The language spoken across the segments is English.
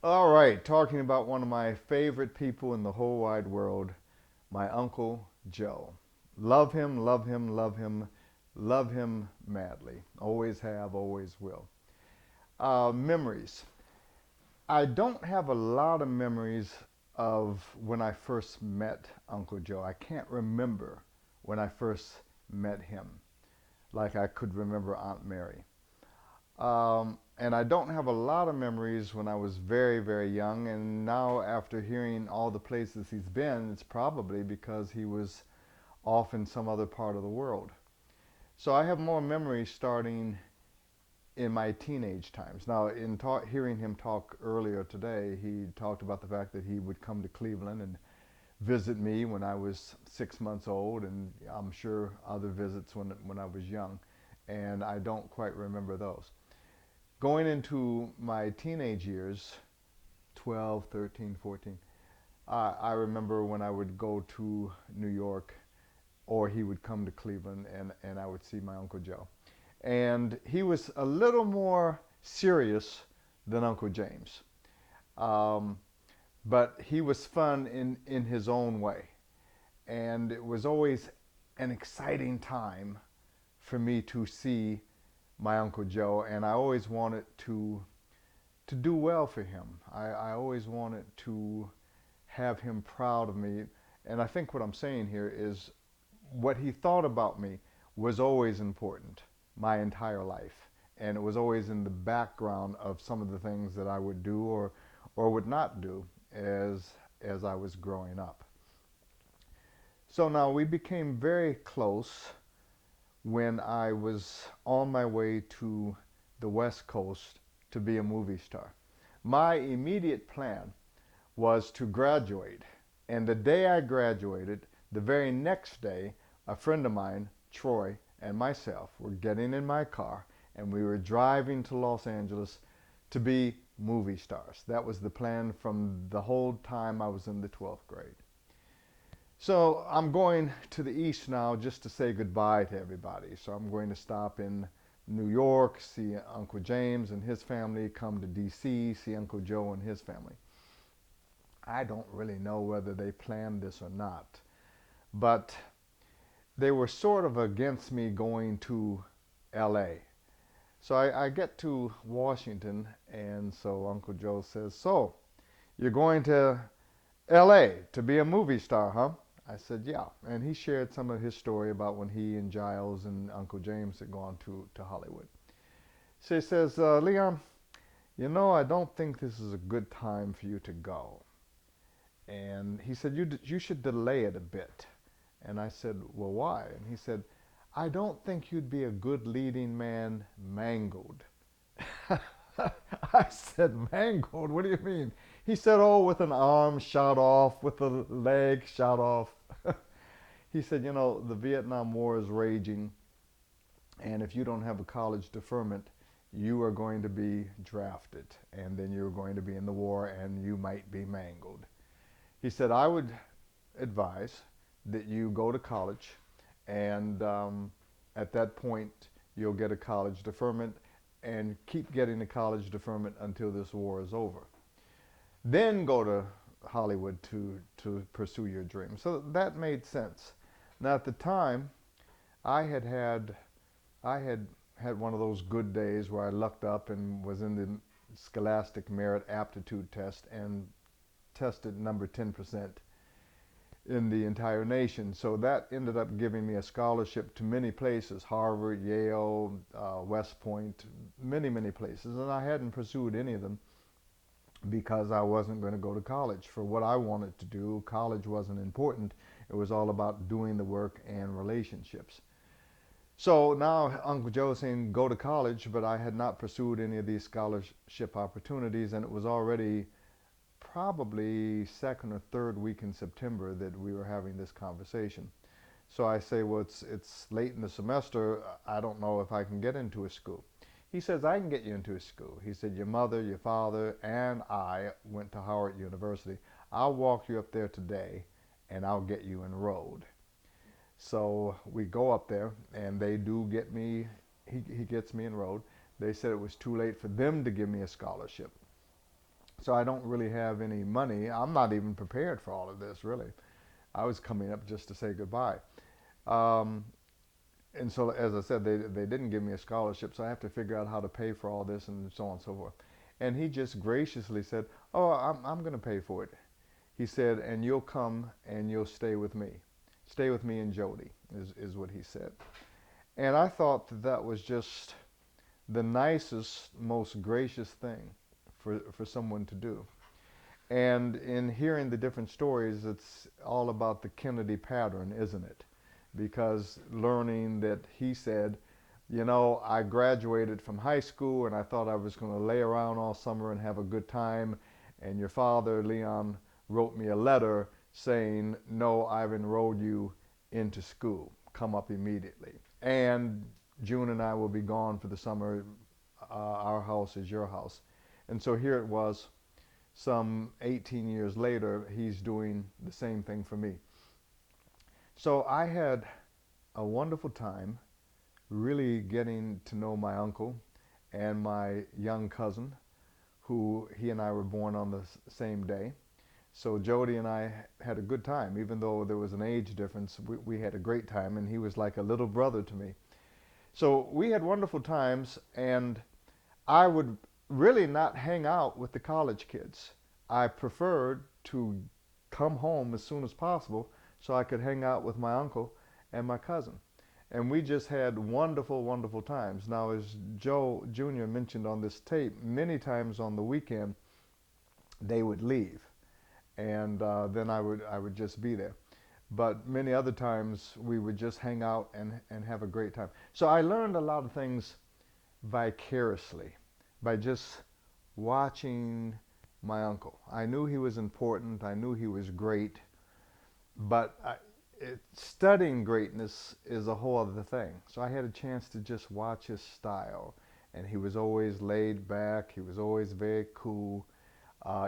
All right, talking about one of my favorite people in the whole wide world, my Uncle Joe. Love him, love him, love him, love him madly. Always have, always will. Memories. I don't have a lot of memories of when I first met Uncle Joe. I can't remember when I first met him like I could remember Aunt Mary. And I don't have a lot of memories when I was very, very young. And now, after hearing all the places he's been, it's probably because he was off in some other part of the world. So I have more memories starting in my teenage times. Now, hearing him talk earlier today, he talked about the fact that he would come to Cleveland and visit me when I was 6 months old, and I'm sure other visits when I was young. And I don't quite remember those. Going into my teenage years, 12, 13, 14, I remember when I would go to New York or he would come to Cleveland and I would see my Uncle Joe. And he was a little more serious than Uncle James. Um, but he was fun in his own way. And it was always an exciting time for me to see my Uncle Joe, and I always wanted to do well for him. I always wanted to have him proud of me. And I think what I'm saying here is what he thought about me was always important my entire life. And it was always in the background of some of the things that I would do or would not do as I was growing up. So now we became very close when I was on my way to the West Coast to be a movie star. My immediate plan was to graduate. And the day I graduated, the very next day, a friend of mine, Troy, and myself were getting in my car and we were driving to Los Angeles to be movie stars. That was the plan from the whole time I was in the 12th grade. So I'm going to the east now just to say goodbye to everybody. So I'm going to stop in New York, see Uncle James and his family, come to DC, see Uncle Joe and his family. I don't really know whether they planned this or not, but they were sort of against me going to LA. So I get to Washington, and so Uncle Joe says, "So, you're going to LA to be a movie star, huh?" I said, "Yeah." And he shared some of his story about when he and Giles and Uncle James had gone to Hollywood. So he says, "Leon, I don't think this is a good time for you to go." And he said, you should delay it a bit. And I said, "Well, why?" And he said, "I don't think you'd be a good leading man mangled." I said, "Mangled? What do you mean?" He said, "Oh, with an arm shot off, with a leg shot off." He said, "The Vietnam War is raging, and if you don't have a college deferment, you are going to be drafted, and then you're going to be in the war, and you might be mangled." He said, "I would advise that you go to college, and at that point, you'll get a college deferment and keep getting the college deferment until this war is over. Then go to Hollywood to pursue your dream." So that made sense. Now, at the time, I had had I had had one of those good days where I lucked up and was in the Scholastic Merit Aptitude Test and tested number 10% in the entire nation. So that ended up giving me a scholarship to many places, Harvard, Yale, West Point, many, many places. And I hadn't pursued any of them because I wasn't going to go to college. For what I wanted to do, college wasn't important. It was all about doing the work and relationships. So now Uncle Joe is saying go to college, but I had not pursued any of these scholarship opportunities, and it was already probably second or third week in September that we were having this conversation. So I say, "Well, it's late in the semester. I don't know if I can get into a school." He says, "I can get you into a school." He said, "Your mother, your father, and I went to Howard University. I'll walk you up there today, and I'll get you enrolled." So we go up there, and they do get me. He gets me enrolled. They said it was too late for them to give me a scholarship. So I don't really have any money. I'm not even prepared for all of this, really. I was coming up just to say goodbye. Um, and so, as I said, they didn't give me a scholarship, so I have to figure out how to pay for all this and so on and so forth. And he just graciously said, "Oh, I'm going to pay for it." He said, "And you'll come and you'll stay with me. Stay with me and Jody," is what he said. And I thought that that was just the nicest, most gracious thing for someone to do. And in hearing the different stories, it's all about the Kennedy pattern, isn't it? Because learning that he said, you know, I graduated from high school and I thought I was going to lay around all summer and have a good time. And your father, Leon, wrote me a letter saying, no, I've enrolled you into school. Come up immediately. And June and I will be gone for the summer. Our house is your house. And so here it was, some 18 years later, he's doing the same thing for me. So I had a wonderful time really getting to know my uncle and my young cousin, who he and I were born on the same day. So Jody and I had a good time, even though there was an age difference. We had a great time, and he was like a little brother to me. So we had wonderful times, and I would really not hang out with the college kids. I preferred to come home as soon as possible so I could hang out with my uncle and my cousin. And we just had wonderful, wonderful times. Now, as Joe Jr. mentioned on this tape, many times on the weekend they would leave, and then I would just be there. But many other times we would just hang out and have a great time. So I learned a lot of things vicariously by just watching my uncle. I knew he was important. I knew he was great, but studying greatness is a whole other thing. So I had a chance to just watch his style, and he was always laid back. He was always very cool.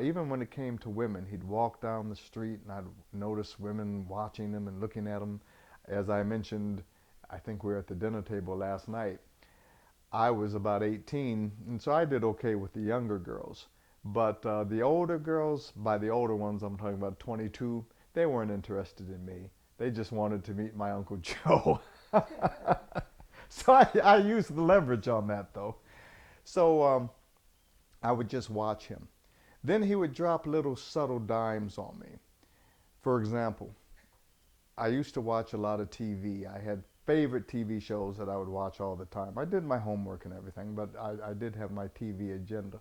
Even when it came to women, he'd walk down the street, and I'd notice women watching him and looking at him. As I mentioned, I think we were at the dinner table last night. I was about 18, and so I did okay with the younger girls. But the older girls, by the older ones, I'm talking about 22, they weren't interested in me. They just wanted to meet my Uncle Joe. So I used the leverage on that, though. So I would just watch him. Then he would drop little subtle dimes on me. For example, I used to watch a lot of TV. I had favorite TV shows that I would watch all the time. I did my homework and everything, but I did have my TV agenda.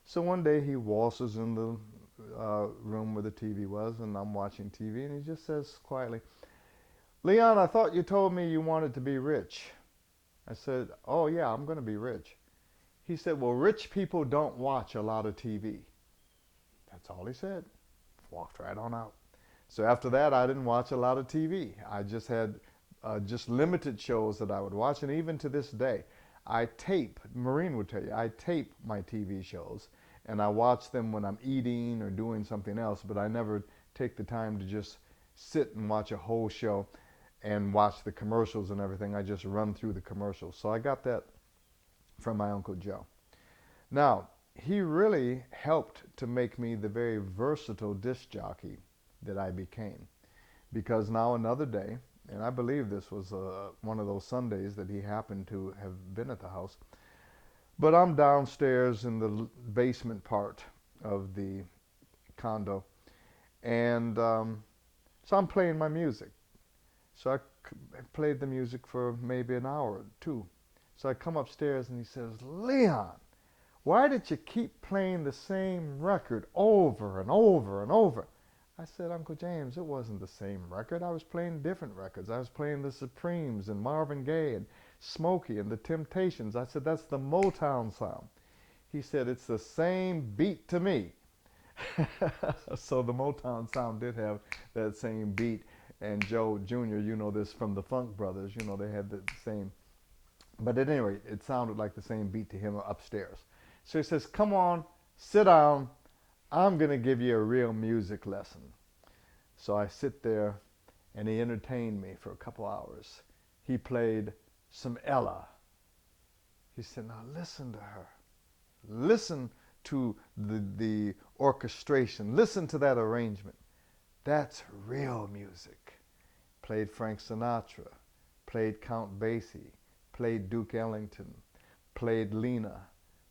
So one day he waltzes in the room where the TV was, and I'm watching TV, and he just says quietly, Leon, I thought you told me you wanted to be rich. I said, oh yeah, I'm going to be rich. He said, well, rich people don't watch a lot of TV. That's all he said. Walked right on out. So after that, I didn't watch a lot of TV. I just had just limited shows that I would watch, and even to this day, I tape. Maureen would tell you, I tape my TV shows, and I watch them when I'm eating or doing something else. But I never take the time to just sit and watch a whole show and watch the commercials and everything. I just run through the commercials. So I got that from my Uncle Joe. Now, he really helped to make me the very versatile disc jockey that I became. Because now another day, and I believe this was one of those Sundays that he happened to have been at the house, but I'm downstairs in the basement part of the condo, and so I'm playing my music. So I played the music for maybe an hour or two. So I come upstairs and he says, Leon, why did you keep playing the same record over and over and over? I said, Uncle James, it wasn't the same record. I was playing different records. I was playing the Supremes and Marvin Gaye and Smokey and the Temptations. I said, that's the Motown sound. He said, it's the same beat to me. So the Motown sound did have that same beat. And Joe Jr., you know this from the Funk Brothers, you know, they had the same. But at any rate, it sounded like the same beat to him upstairs. So he says, come on, sit down. I'm going to give you a real music lesson. So I sit there, and he entertained me for a couple hours. He played some Ella. He said, now listen to her. Listen to the orchestration. Listen to that arrangement. That's real music. Played Frank Sinatra, played Count Basie, played Duke Ellington, played Lena,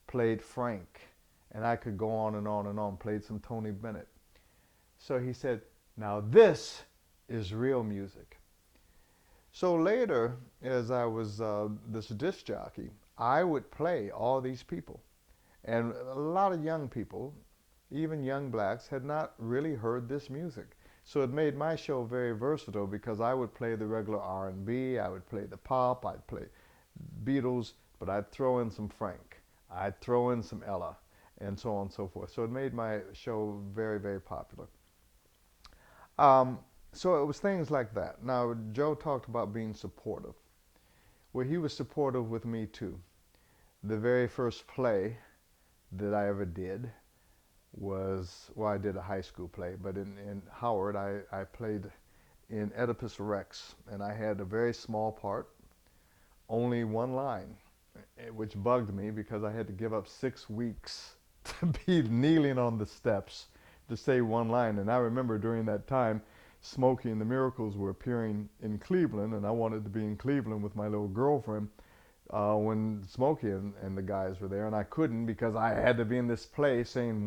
played Frank, and I could go on and on and on, played some Tony Bennett. So he said, now this is real music. So later, as I was this disc jockey, I would play all these people. And a lot of young people, even young blacks, had not really heard this music. So it made my show very versatile because I would play the regular R&B, I would play the pop, I'd play Beatles, but I'd throw in some Frank, I'd throw in some Ella, and so on and so forth. So it made my show very, very popular. Um, so it was things like that. Now, Joe talked about being supportive. Well, he was supportive with me too. The very first play that I ever did was, well, I did a high school play, but in Howard, I played in Oedipus Rex, and I had a very small part, only one line, which bugged me because I had to give up 6 weeks to be kneeling on the steps to say one line. And I remember during that time, Smokey and the Miracles were appearing in Cleveland, and I wanted to be in Cleveland with my little girlfriend when Smokey and the guys were there, and I couldn't because I had to be in this play saying